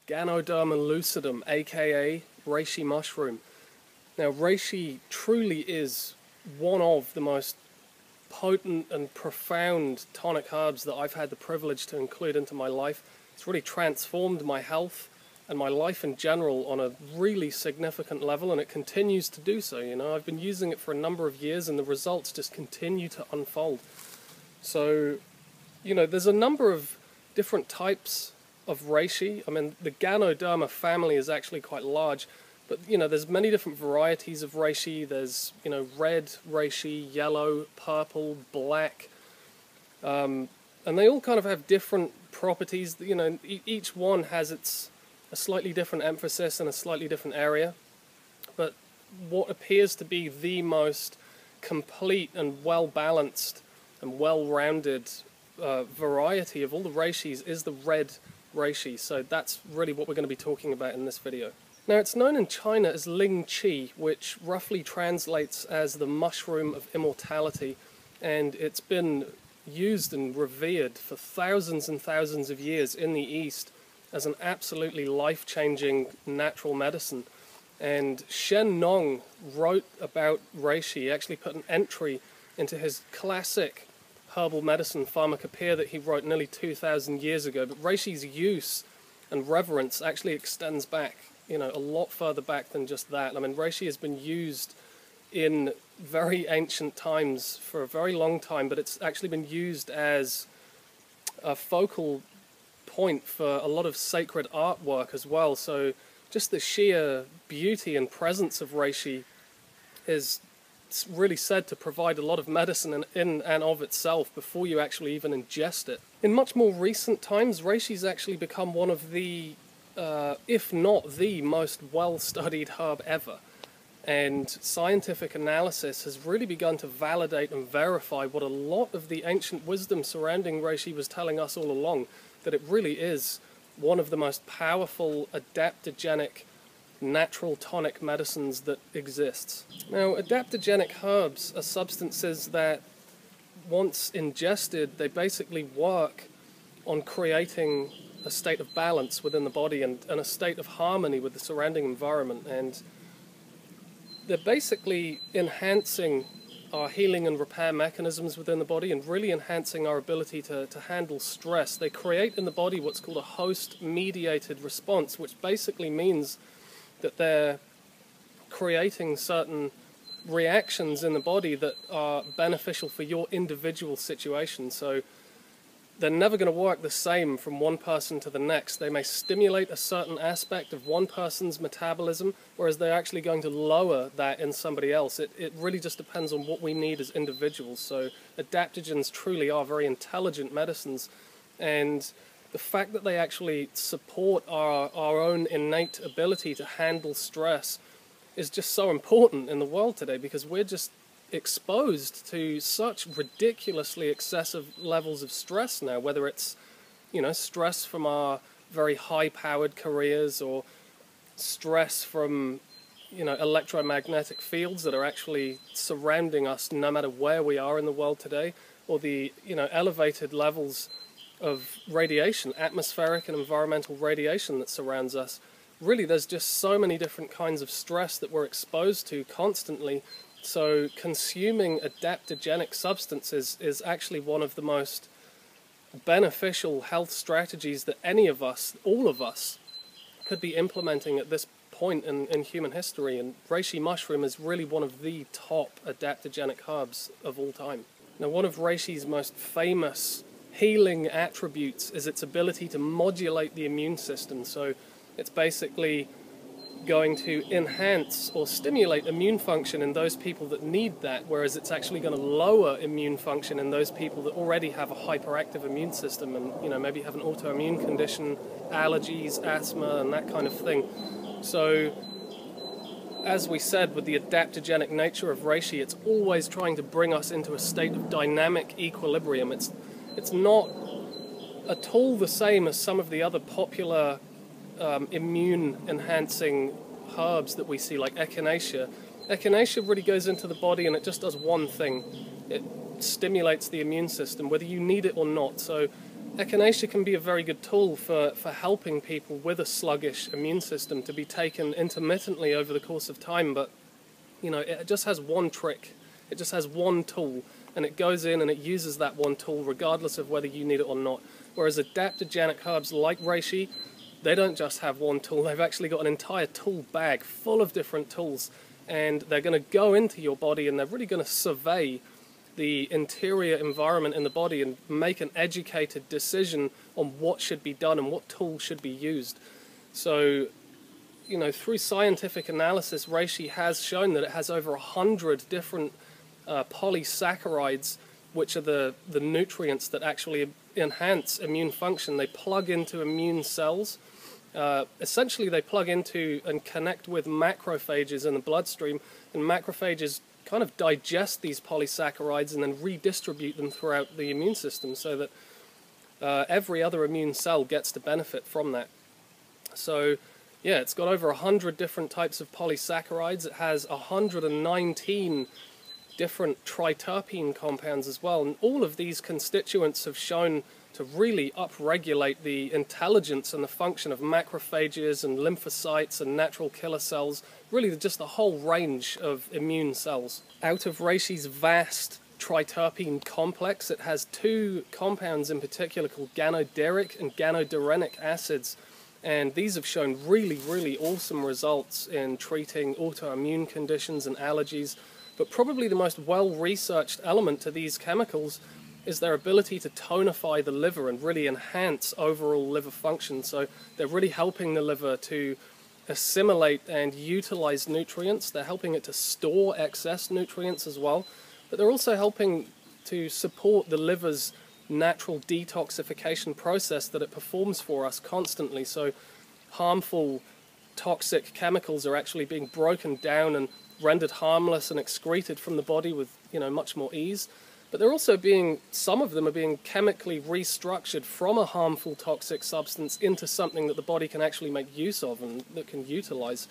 Ganoderma lucidum, aka reishi mushroom. Now, reishi truly is one of the most potent and profound tonic herbs that I've had the privilege to include into my life. It's really transformed my health and my life in general on a really significant level, and it continues to do so. You know, I've been using it for a number of years and the results just continue to unfold. So, you know, there's a number of different types of reishi. I mean, the Ganoderma family is actually quite large, but, you know, there's many different varieties of reishi. There's, you know, red reishi, yellow, purple, black, and they all kind of have different properties. You know, each one has a slightly different emphasis in a slightly different area, but what appears to be the most complete and well-balanced and well-rounded variety of all the reishis is the red reishi. So that's really what we're going to be talking about in this video. Now, it's known in China as Ling Qi, which roughly translates as the mushroom of immortality, and it's been used and revered for thousands and thousands of years in the East as an absolutely life-changing natural medicine. And Shen Nong wrote about reishi. He actually put an entry into his classic herbal medicine pharmacopoeia that he wrote nearly 2,000 years ago. But reishi's use and reverence actually extends back, you know, a lot further back than just that. I mean, reishi has been used in very ancient times for a very long time, but it's actually been used as a focal point for a lot of sacred artwork as well. So just the sheer beauty and presence of reishi is really said to provide a lot of medicine in and of itself before you actually even ingest it. In much more recent times, reishi's actually become one of the, if not the most well-studied herb ever. And scientific analysis has really begun to validate and verify what a lot of the ancient wisdom surrounding reishi was telling us all along, that it really is one of the most powerful adaptogenic natural tonic medicines that exists. Now, adaptogenic herbs are substances that, once ingested, they basically work on creating a state of balance within the body and a state of harmony with the surrounding environment. And they're basically enhancing our healing and repair mechanisms within the body and really enhancing our ability to handle stress. They create in the body what's called a host-mediated response, which basically means that they're creating certain reactions in the body that are beneficial for your individual situation. So they're never going to work the same from one person to the next. They may stimulate a certain aspect of one person's metabolism, whereas they're actually going to lower that in somebody else. It really just depends on what we need as individuals. So adaptogens truly are very intelligent medicines, and the fact that they actually support our own innate ability to handle stress is just so important in the world today, because we're just exposed to such ridiculously excessive levels of stress now, whether it's, you know, stress from our very high-powered careers or stress from, you know, electromagnetic fields that are actually surrounding us no matter where we are in the world today, or the, you know, elevated levels of radiation, atmospheric and environmental radiation that surrounds us. Really, there's just so many different kinds of stress that we're exposed to constantly. So consuming adaptogenic substances is actually one of the most beneficial health strategies that any of us, all of us, could be implementing at this point in human history. And reishi mushroom is really one of the top adaptogenic herbs of all time. Now, one of reishi's most famous healing attributes is its ability to modulate the immune system. So it's basically going to enhance or stimulate immune function in those people that need that, whereas it's actually going to lower immune function in those people that already have a hyperactive immune system and, you know, maybe have an autoimmune condition, allergies, asthma, and that kind of thing. So, as we said, with the adaptogenic nature of reishi, it's always trying to bring us into a state of dynamic equilibrium. It's not at all the same as some of the other popular immune-enhancing herbs that we see, like echinacea. Echinacea really goes into the body and it just does one thing. It stimulates the immune system, whether you need it or not. So echinacea can be a very good tool for helping people with a sluggish immune system to be taken intermittently over the course of time, but it just has one trick. It just has one tool, and it goes in and it uses that one tool regardless of whether you need it or not. Whereas adaptogenic herbs like reishi, they don't just have one tool, they've actually got an entire tool bag full of different tools, and they're going to go into your body and they're really going to survey the interior environment in the body and make an educated decision on what should be done and what tools should be used. So, through scientific analysis, reishi has shown that it has over 100 different polysaccharides, which are the nutrients that actually enhance immune function. They plug into immune cells. Essentially, they plug into and connect with macrophages in the bloodstream, and macrophages kind of digest these polysaccharides and then redistribute them throughout the immune system so that every other immune cell gets to benefit from that. So, yeah, it's got over 100 different types of polysaccharides. It has 119 different triterpene compounds as well, and all of these constituents have shown to really upregulate the intelligence and the function of macrophages and lymphocytes and natural killer cells, really just the whole range of immune cells. Out of reishi's vast triterpene complex, it has two compounds in particular called ganoderic and ganoderic acids, and these have shown really, really awesome results in treating autoimmune conditions and allergies. But probably the most well-researched element to these chemicals is their ability to tonify the liver and really enhance overall liver function. So they're really helping the liver to assimilate and utilize nutrients. They're helping it to store excess nutrients as well. But they're also helping to support the liver's natural detoxification process that it performs for us constantly. So harmful, toxic chemicals are actually being broken down and rendered harmless and excreted from the body with much more ease. But they're also some of them are being chemically restructured from a harmful toxic substance into something that the body can actually make use of and that can utilize.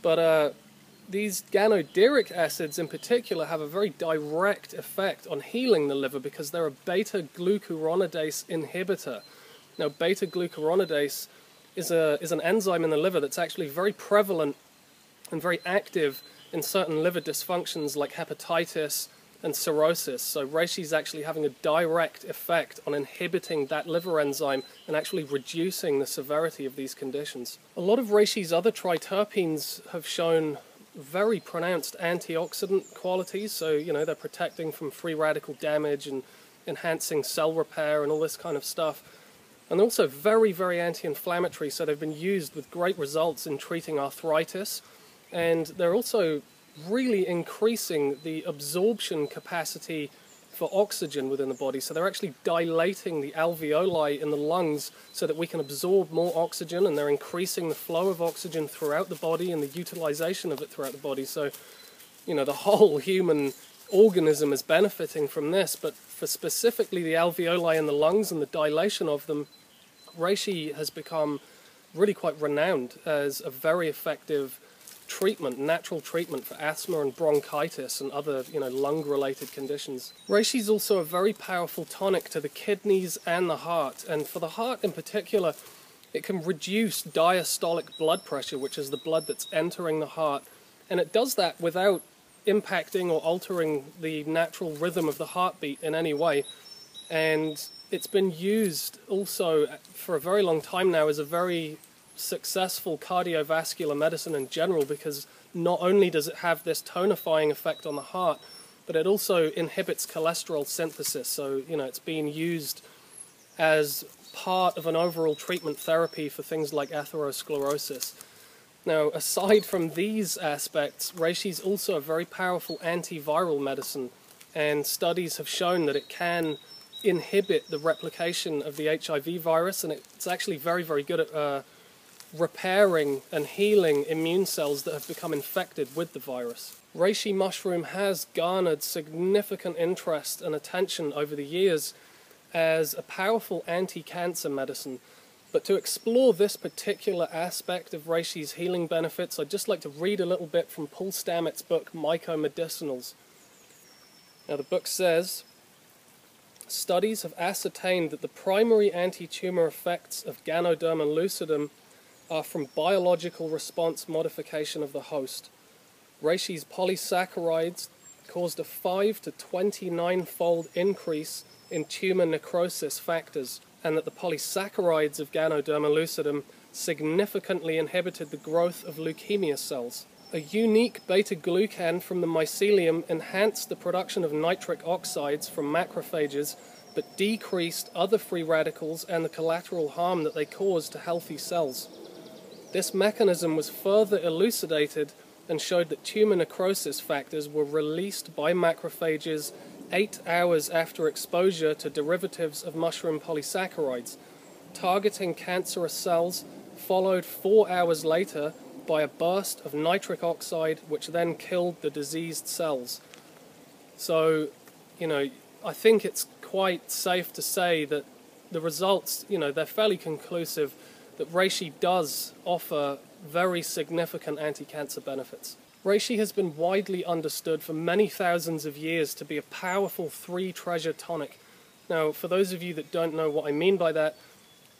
But these ganoderic acids in particular have a very direct effect on healing the liver because they're a beta-glucuronidase inhibitor. Now, beta-glucuronidase is an enzyme in the liver that's actually very prevalent and very active in certain liver dysfunctions like hepatitis and cirrhosis. So reishi is actually having a direct effect on inhibiting that liver enzyme and actually reducing the severity of these conditions. A lot of reishi's other triterpenes have shown very pronounced antioxidant qualities, so they're protecting from free radical damage and enhancing cell repair and all this kind of stuff. And they're also very, very anti-inflammatory, so they've been used with great results in treating arthritis. And they're also really increasing the absorption capacity for oxygen within the body. So they're actually dilating the alveoli in the lungs so that we can absorb more oxygen, and they're increasing the flow of oxygen throughout the body and the utilization of it throughout the body. So, the whole human organism is benefiting from this, but for specifically the alveoli in the lungs and the dilation of them, reishi has become really quite renowned as a very effective treatment, natural treatment for asthma and bronchitis and other, lung-related conditions. Reishi is also a very powerful tonic to the kidneys and the heart, and for the heart in particular, it can reduce diastolic blood pressure, which is the blood that's entering the heart, and it does that without impacting or altering the natural rhythm of the heartbeat in any way. And it's been used also for a very long time now as a very successful cardiovascular medicine in general, because not only does it have this tonifying effect on the heart, but it also inhibits cholesterol synthesis. So, it's being used as part of an overall treatment therapy for things like atherosclerosis. Now, aside from these aspects, reishi is also a very powerful antiviral medicine, and studies have shown that it can inhibit the replication of the HIV virus, and it's actually very, very good at repairing and healing immune cells that have become infected with the virus. Reishi mushroom has garnered significant interest and attention over the years as a powerful anti-cancer medicine. But to explore this particular aspect of reishi's healing benefits, I'd just like to read a little bit from Paul Stamets' book, Mycomedicinals. Now, the book says, studies have ascertained that the primary anti-tumour effects of Ganoderma lucidum are from biological response modification of the host. Reishi's polysaccharides caused a 5 to 29-fold increase in tumour necrosis factors, and that the polysaccharides of Ganoderma lucidum significantly inhibited the growth of leukemia cells. A unique beta-glucan from the mycelium enhanced the production of nitric oxides from macrophages, but decreased other free radicals and the collateral harm that they caused to healthy cells. This mechanism was further elucidated and showed that tumor necrosis factors were released by macrophages 8 hours after exposure to derivatives of mushroom polysaccharides, targeting cancerous cells, followed 4 hours later by a burst of nitric oxide, which then killed the diseased cells. So, I think it's quite safe to say that the results, they're fairly conclusive, that reishi does offer very significant anti-cancer benefits. Reishi has been widely understood for many thousands of years to be a powerful three-treasure tonic. Now, for those of you that don't know what I mean by that,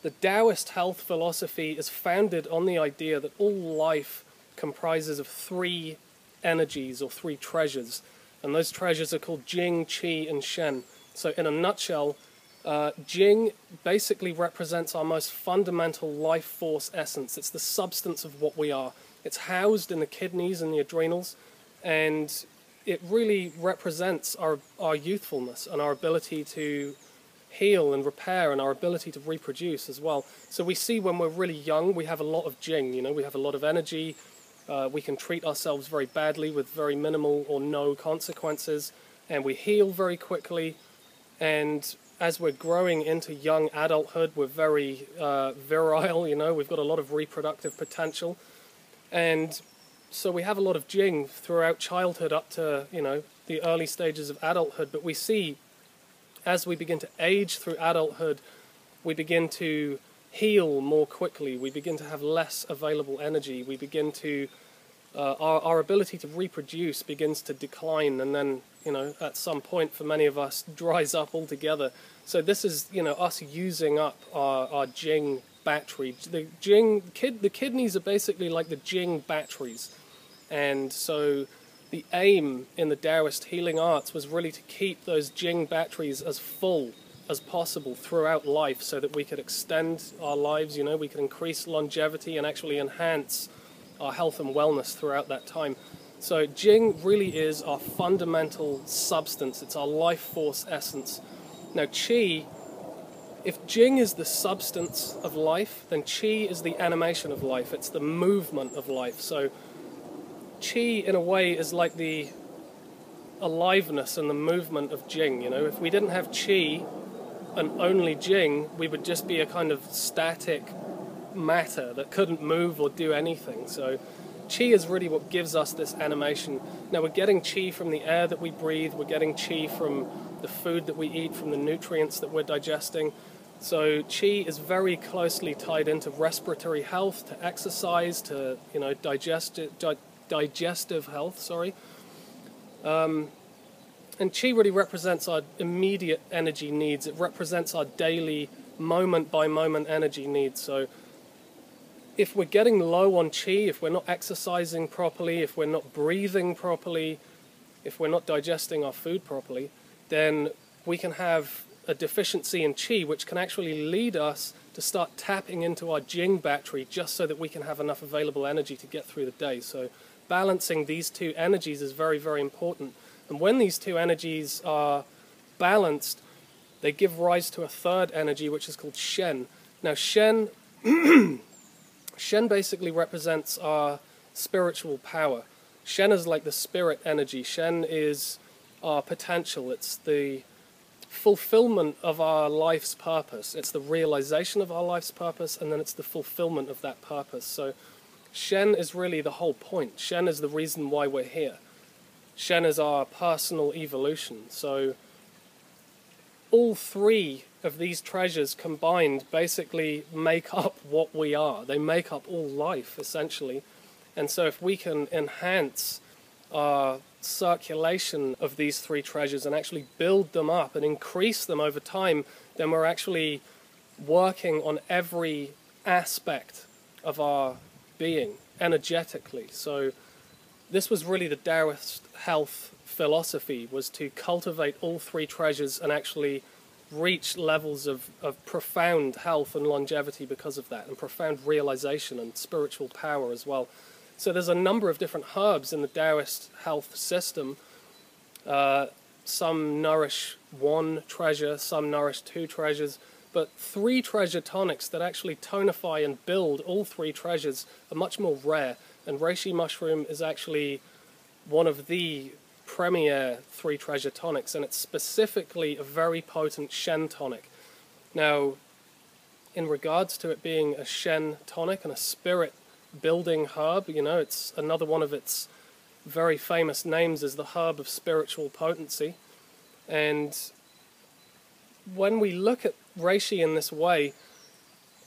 the Taoist health philosophy is founded on the idea that all life comprises of 3 energies or 3 treasures, and those treasures are called Jing, Qi, and Shen. So in a nutshell, Jing basically represents our most fundamental life force essence. It's the substance of what we are. It's housed in the kidneys and the adrenals, and it really represents our youthfulness and our ability to heal and repair and our ability to reproduce as well. So we see when we're really young, we have a lot of Jing, we have a lot of energy. We can treat ourselves very badly with very minimal or no consequences, and we heal very quickly. And as we're growing into young adulthood, we're very virile, we've got a lot of reproductive potential. And so we have a lot of Jing throughout childhood up to, the early stages of adulthood. But we see as we begin to age through adulthood, we begin to heal more quickly. We begin to have less available energy. We begin to, our ability to reproduce begins to decline, and then, at some point for many of us dries up altogether. So this is, us using up our Jing battery. The kidneys are basically like the Jing batteries. And so the aim in the Taoist healing arts was really to keep those Jing batteries as full as possible throughout life, so that we could extend our lives, we could increase longevity and actually enhance our health and wellness throughout that time. So Jing really is our fundamental substance. It's our life force essence. Now Qi, if Jing is the substance of life, then Qi is the animation of life. It's the movement of life. So Qi, in a way, is like the aliveness and the movement of Jing. If we didn't have Qi and only Jing, we would just be a kind of static matter that couldn't move or do anything. So Qi is really what gives us this animation. Now we're getting Qi from the air that we breathe, we're getting Qi from the food that we eat, from the nutrients that we're digesting. So Qi is very closely tied into respiratory health, to exercise, to digestive health, and Qi really represents our immediate energy needs. It represents our daily moment-by-moment energy needs. So if we're getting low on Qi, if we're not exercising properly, if we're not breathing properly, if we're not digesting our food properly, then we can have a deficiency in Qi, which can actually lead us to start tapping into our Jing battery just so that we can have enough available energy to get through the day. So balancing these 2 energies is very, very important. And when these 2 energies are balanced, they give rise to a 3rd energy, which is called Shen. Now Shen, Shen basically represents our spiritual power. Shen is like the spirit energy. Shen is our potential. It's the fulfillment of our life's purpose. It's the realization of our life's purpose, and then it's the fulfillment of that purpose. So Shen is really the whole point. Shen is the reason why we're here. Shen is our personal evolution. So all 3 of these treasures combined basically make up what we are. They make up all life, essentially. And so if we can enhance our circulation of these three treasures and actually build them up and increase them over time, then we're actually working on every aspect of our being energetically. So this was really the Taoist health philosophy, was to cultivate all three treasures and actually reach levels of profound health and longevity because of that, and profound realization and spiritual power as well. So there's a number of different herbs in the Taoist health system. Some nourish one treasure, some nourish two treasures, but three treasure tonics that actually tonify and build all three treasures are much more rare. And reishi mushroom is actually one of the premier three treasure tonics, and it's specifically a very potent Shen tonic. Now, in regards to it being a Shen tonic and a spirit building herb, you know, it's another one of its very famous names is the herb of spiritual potency. And when we look at reishi in this way,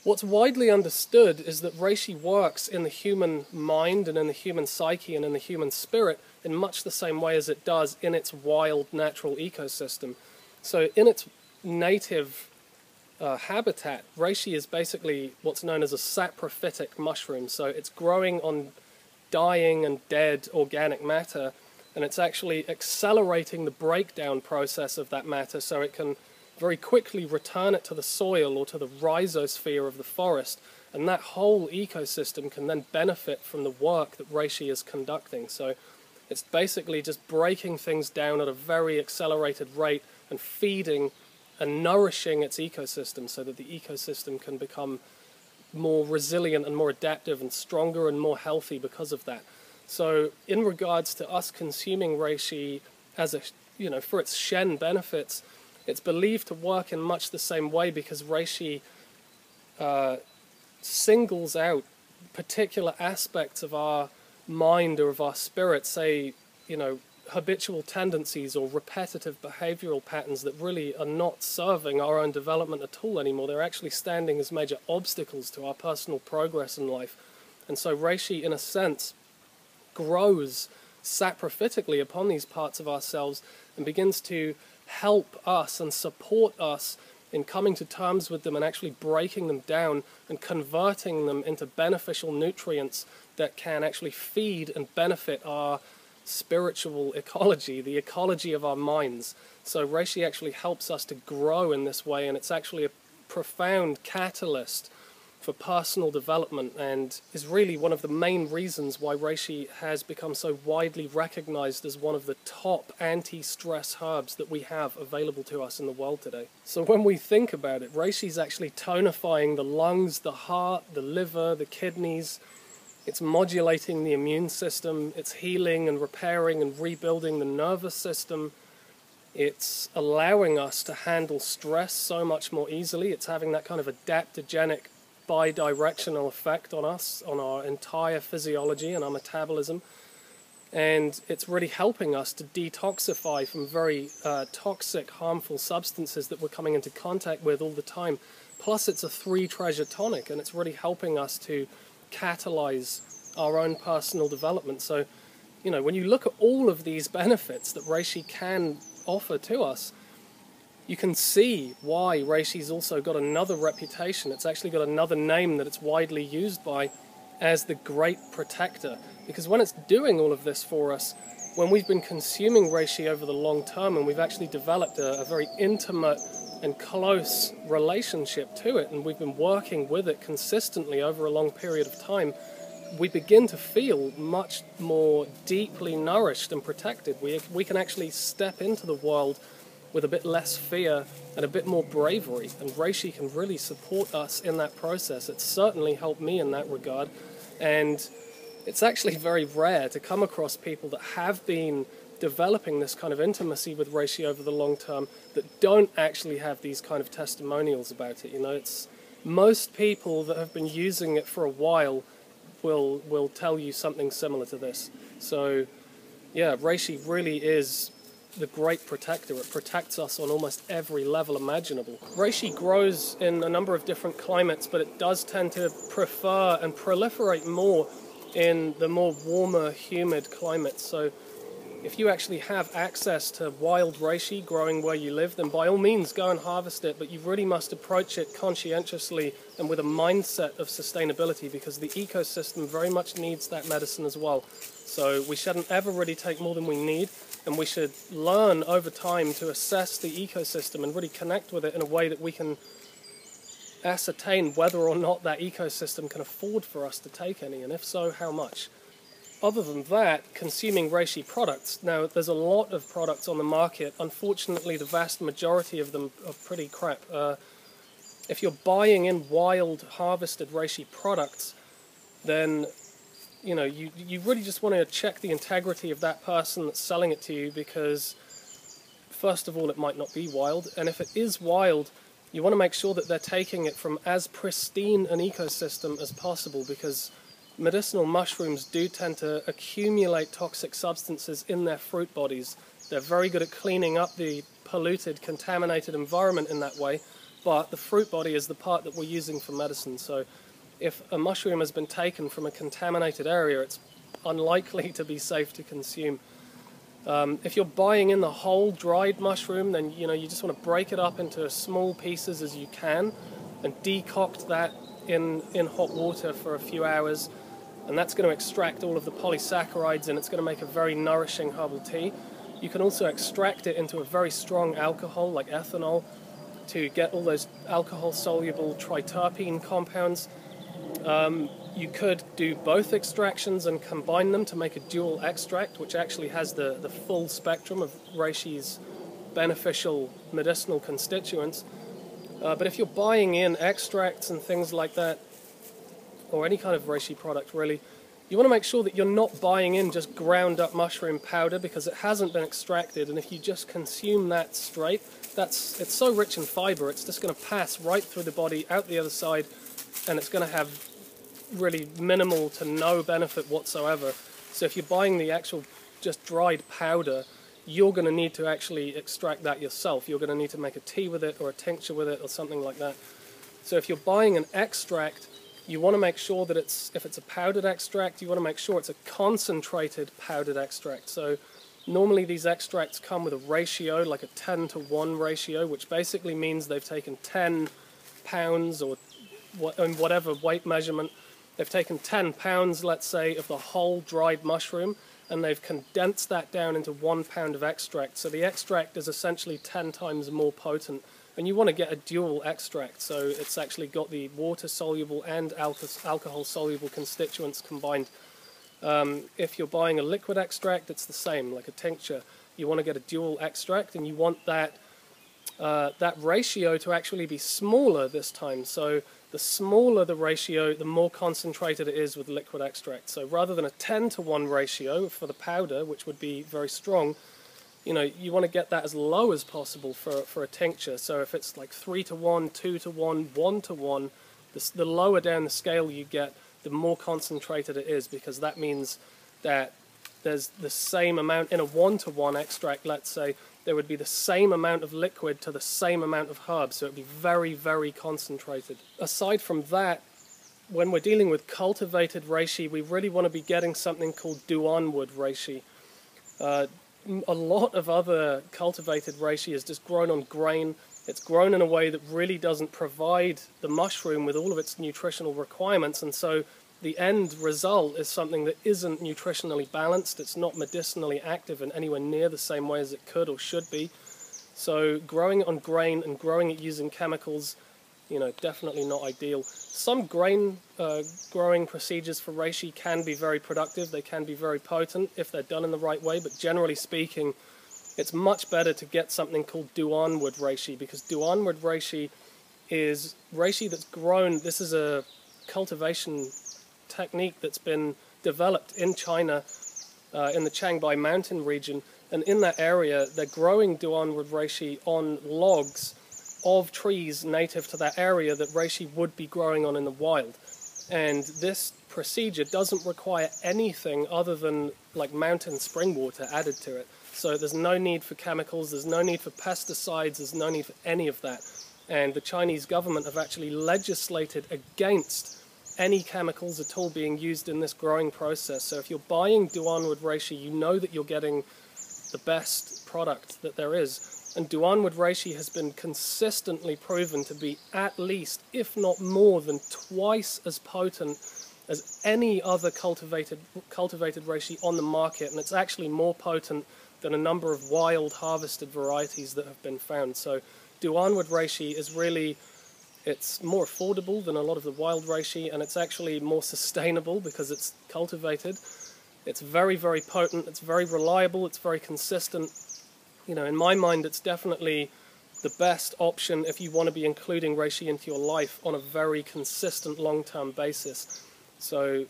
what's widely understood is that reishi works in the human mind and in the human psyche and in the human spirit in much the same way as it does in its wild natural ecosystem. So in its native habitat, reishi is basically what's known as a saprophytic mushroom. So it's growing on dying and dead organic matter, and it's actually accelerating the breakdown process of that matter so it can very quickly return it to the soil or to the rhizosphere of the forest, and that whole ecosystem can then benefit from the work that reishi is conducting. So it's basically just breaking things down at a very accelerated rate and feeding and nourishing its ecosystem so that the ecosystem can become more resilient and more adaptive and stronger and more healthy because of that. So in regards to us consuming reishi as a, you know, for its Shen benefits, it's believed to work in much the same way because reishi singles out particular aspects of our mind or of our spirit, say, you know, habitual tendencies or repetitive behavioral patterns that really are not serving our own development at all anymore. They're actually standing as major obstacles to our personal progress in life. And so reishi, in a sense, grows saprophytically upon these parts of ourselves and begins to help us and support us in coming to terms with them and actually breaking them down and converting them into beneficial nutrients that can actually feed and benefit our spiritual ecology, the ecology of our minds. So reishi actually helps us to grow in this way, and it's actually a profound catalyst for personal development and is really one of the main reasons why reishi has become so widely recognized as one of the top anti-stress herbs that we have available to us in the world today. So when we think about it, reishi is actually tonifying the lungs, the heart, the liver, the kidneys. It's modulating the immune system, it's healing and repairing and rebuilding the nervous system. It's allowing us to handle stress so much more easily. It's having that kind of adaptogenic bi-directional effect on us, on our entire physiology and our metabolism. And it's really helping us to detoxify from very toxic, harmful substances that we're coming into contact with all the time. Plus it's a three treasure tonic, and it's really helping us to catalyze our own personal development. So, you know, when you look at all of these benefits that reishi can offer to us, you can see why reishi's also got another reputation. It's actually got another name that it's widely used by as the Great Protector. Because when it's doing all of this for us, when we've been consuming reishi over the long term and we've actually developed a very intimate and close relationship to it, and we've been working with it consistently over a long period of time, we begin to feel much more deeply nourished and protected. We can actually step into the world with a bit less fear and a bit more bravery, and reishi can really support us in that process. It's certainly helped me in that regard, and it's actually very rare to come across people that have been developing this kind of intimacy with reishi over the long term that don't actually have these kind of testimonials about it. You know, it's most people that have been using it for a while will tell you something similar to this. So yeah, reishi really is the great protector. It protects us on almost every level imaginable. Reishi grows in a number of different climates, but it does tend to prefer and proliferate more in the more warmer, humid climates. So if you actually have access to wild reishi growing where you live, then by all means go and harvest it, but you really must approach it conscientiously and with a mindset of sustainability, because the ecosystem very much needs that medicine as well. So we shouldn't ever really take more than we need, and we should learn over time to assess the ecosystem and really connect with it in a way that we can ascertain whether or not that ecosystem can afford for us to take any, and if so, how much. Other than that, consuming reishi products. Now, there's a lot of products on the market. Unfortunately, the vast majority of them are pretty crap. If you're buying in wild, harvested reishi products, then you really just want to check the integrity of that person that's selling it to you, because first of all, it might not be wild, and if it is wild, you want to make sure that they're taking it from as pristine an ecosystem as possible, because medicinal mushrooms do tend to accumulate toxic substances in their fruit bodies. They're very good at cleaning up the polluted, contaminated environment in that way, but the fruit body is the part that we're using for medicine. So if a mushroom has been taken from a contaminated area, it's unlikely to be safe to consume. If you're buying in the whole dried mushroom, then you just want to break it up into as small pieces as you can and decoct that in hot water for a few hours, and that's going to extract all of the polysaccharides, and it's going to make a very nourishing herbal tea. You can also extract it into a very strong alcohol like ethanol to get all those alcohol-soluble triterpene compounds. You could do both extractions and combine them to make a dual extract, which actually has the full spectrum of reishi's beneficial medicinal constituents. But if you're buying in extracts and things like that, or any kind of reishi product really, you want to make sure that you're not buying in just ground up mushroom powder, because it hasn't been extracted, and if you just consume that straight, it's so rich in fiber, it's just going to pass right through the body, out the other side, and it's going to have really minimal to no benefit whatsoever. So if you're buying the actual just dried powder, you're going to need to actually extract that yourself. You're going to need to make a tea with it or a tincture with it or something like that. So if you're buying an extract, you want to make sure that if it's a powdered extract, you want to make sure it's a concentrated powdered extract. So normally these extracts come with a ratio, like a 10-to-1 ratio, which basically means they've taken 10 pounds or whatever weight measurement. They've taken 10 pounds, let's say, of the whole dried mushroom, and they've condensed that down into 1 pound of extract. So the extract is essentially 10 times more potent. And you want to get a dual extract, so it's actually got the water-soluble and alcohol-soluble constituents combined. If you're buying a liquid extract, it's the same, like a tincture. You want to get a dual extract, and you want that ratio to actually be smaller this time. So the smaller the ratio, the more concentrated it is with liquid extract. So rather than a 10-to-1 ratio for the powder, which would be very strong, you want to get that as low as possible for a tincture. So if it's like 3-to-1, 2-to-1, 1-to-1, the lower down the scale you get, the more concentrated it is, because that means that there's the same amount in a 1-to-1 extract, let's say, there would be the same amount of liquid to the same amount of herbs, so it would be very, very concentrated. Aside from that, when we're dealing with cultivated reishi, we really want to be getting something called Duanwood reishi. A lot of other cultivated reishi is just grown on grain. It's grown in a way that really doesn't provide the mushroom with all of its nutritional requirements, and so the end result is something that isn't nutritionally balanced. It's not medicinally active in anywhere near the same way as it could or should be. So growing it on grain and growing it using chemicals, definitely not ideal. Some grain growing procedures for reishi can be very productive. They can be very potent if they're done in the right way, but generally speaking, it's much better to get something called Duanwood reishi, because Duanwood reishi is reishi that's grown. This is a cultivation technique that's been developed in China, in the Changbai mountain region, and in that area they're growing Duanwood reishi on logs of trees native to that area that reishi would be growing on in the wild. And this procedure doesn't require anything other than like mountain spring water added to it. So there's no need for chemicals, there's no need for pesticides, there's no need for any of that. And the Chinese government have actually legislated against any chemicals at all being used in this growing process. So if you're buying Duanwood reishi, you know that you're getting the best product that there is. And Duanwood Reishi has been consistently proven to be at least, if not more than twice as potent as any other cultivated reishi on the market, and it's actually more potent than a number of wild harvested varieties that have been found. So Duanwood Reishi is really, it's more affordable than a lot of the wild reishi, and it's actually more sustainable because it's cultivated. It's very, very potent, it's very reliable, it's very consistent. You know, in my mind, it's definitely the best option if you want to be including reishi into your life on a very consistent long-term basis. So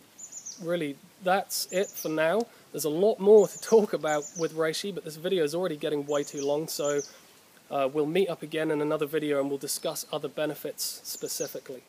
really, that's it for now. There's a lot more to talk about with reishi, but this video is already getting way too long, so we'll meet up again in another video and we'll discuss other benefits specifically.